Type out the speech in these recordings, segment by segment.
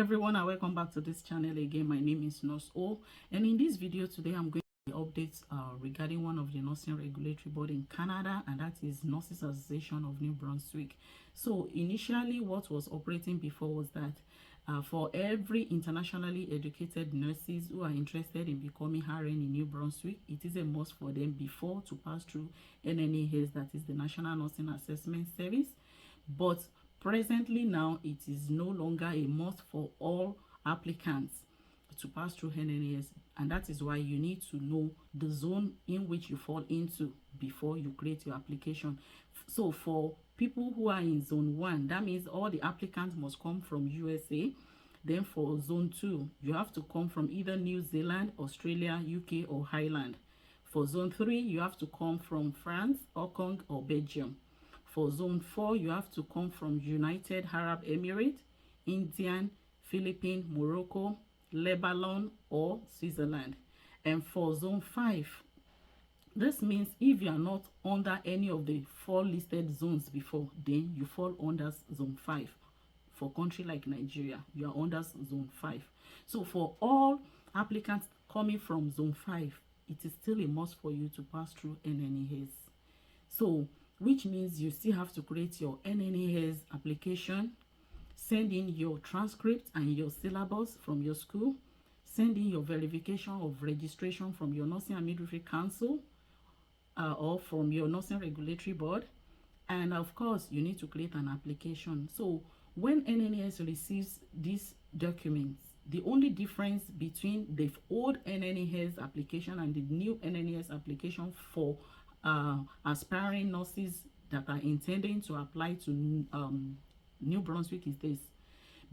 everyone, and welcome back to this channel again. My name is Nurse O, and in this video today I'm going to updates regarding one of the nursing regulatory body in Canada, and that is Nurses Association of New Brunswick. So initially what was operating before was that for every internationally educated nurses who are interested in becoming RN in New Brunswick, it is a must for them before to pass through NNAS, that is the National Nursing Assessment Service. But presently now, it is no longer a must for all applicants to pass through NNAS, and that is why you need to know the zone in which you fall into before you create your application. So for people who are in zone 1, that means all the applicants must come from USA. Then for zone 2, you have to come from either New Zealand, Australia, UK, or Ireland. For zone 3, you have to come from France, Hong Kong, or Belgium. For zone 4, you have to come from United Arab Emirates, Indian, Philippines, Morocco, Lebanon, or Switzerland. And for zone 5, this means if you are not under any of the 4 listed zones before, then you fall under zone 5. For country like Nigeria, you are under zone 5. So for all applicants coming from zone 5, it is still a must for you to pass through NNAS. So which means you still have to create your NNAS application, send in your transcript and your syllabus from your school, send in your verification of registration from your Nursing and Midwifery Council or from your Nursing Regulatory Board, and of course you need to create an application. So when NNAS receives these documents, the only difference between the old NNAS application and the new NNAS application for aspiring nurses that are intending to apply to New Brunswick is this: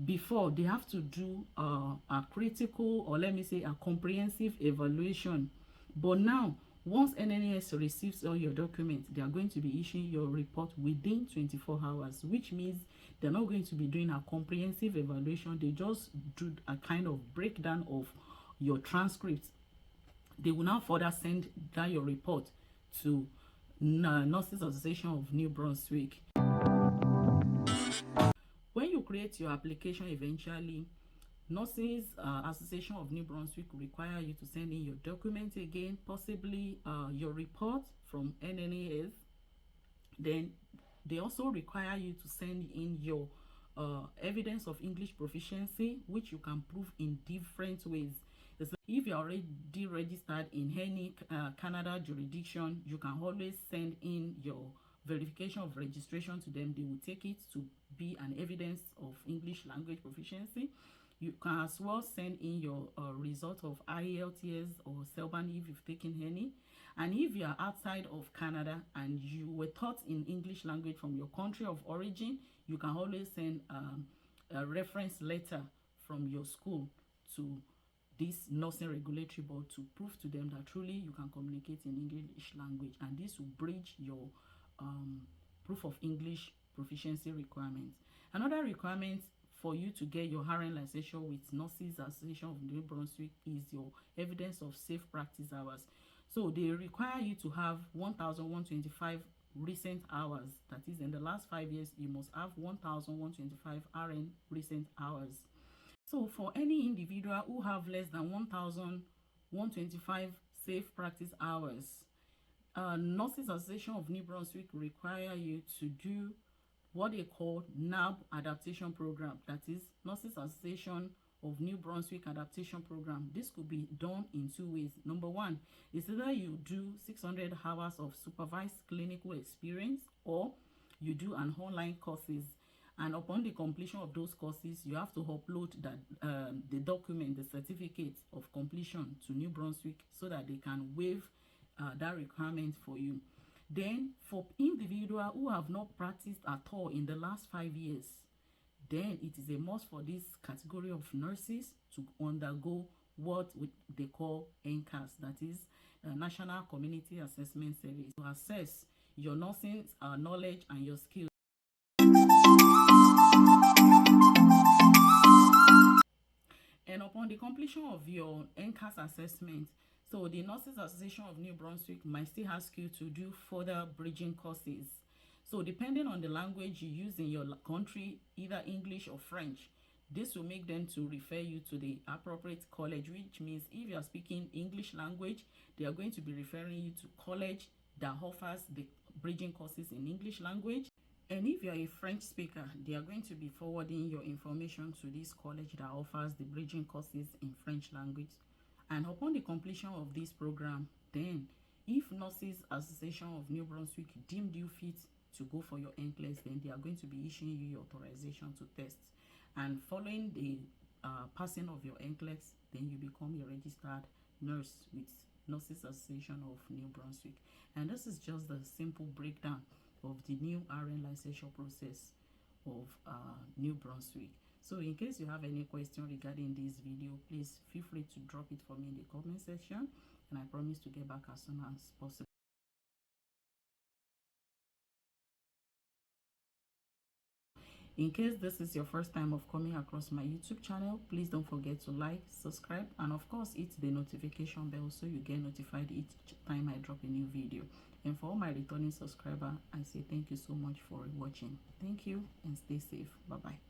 before, they have to do a critical, or let me say a comprehensive evaluation. But now, once NNAS receives all your documents, they are going to be issuing your report within 24 hours, which means they're not going to be doing a comprehensive evaluation. They just do a kind of breakdown of your transcripts. They will now further send that your report to Nurses Association of New Brunswick. When you create your application, eventually Nurses Association of New Brunswick require you to send in your documents again, possibly your report from NNAS. Then they also require you to send in your evidence of English proficiency, which you can prove in different ways. If you're already registered in any Canada jurisdiction, you can always send in your verification of registration to them. They will take it to be an evidence of English language proficiency. You can as well send in your result of IELTS or CELBAN if you've taken any. And if you are outside of Canada and you were taught in English language from your country of origin, you can always send a reference letter from your school to this Nursing Regulatory Board to prove to them that truly you can communicate in English language, and this will bridge your proof of English proficiency requirements. Another requirement for you to get your RN licensure with Nurses Association of New Brunswick is your evidence of safe practice hours. So they require you to have 1,125 recent hours. That is, in the last 5 years, you must have 1,125 RN recent hours. So for any individual who have less than 1,125 safe practice hours, Nurses Association of New Brunswick require you to do what they call NAB adaptation program. That is Nurses Association of New Brunswick adaptation program. This could be done in 2 ways. Number 1 is either you do 600 hours of supervised clinical experience, or you do an online courses. And upon the completion of those courses, you have to upload that the document, the certificate of completion to New Brunswick so that they can waive that requirement for you. Then for individuals who have not practiced at all in the last 5 years, then it is a must for this category of nurses to undergo what they call NCAS, that is National Community Assessment Service, to assess your nursing knowledge and your skills. And upon the completion of your NCAS assessment, so the Nurses Association of New Brunswick might still ask you to do further bridging courses. So depending on the language you use in your country, either English or French, This will make them to refer you to the appropriate college, which means if you are speaking English language, they are going to be referring you to college that offers the bridging courses in English language. And if you are a French speaker, they are going to be forwarding your information to this college that offers the bridging courses in French language. And upon the completion of this program, then if Nurses Association of New Brunswick deemed you fit to go for your NCLEX, then they are going to be issuing you your authorization to test. And following the passing of your NCLEX, then you become a registered nurse with Nurses Association of New Brunswick. And this is just the simple breakdown of the new RN licensure process of New Brunswick. So in case you have any question regarding this video, please feel free to drop it for me in the comment section, and I promise to get back as soon as possible. In case this is your first time of coming across my YouTube channel, please don't forget to like, subscribe, and of course hit the notification bell so you get notified each time I drop a new video. And for all my returning subscribers, I say thank you so much for watching. Thank you and stay safe. Bye bye.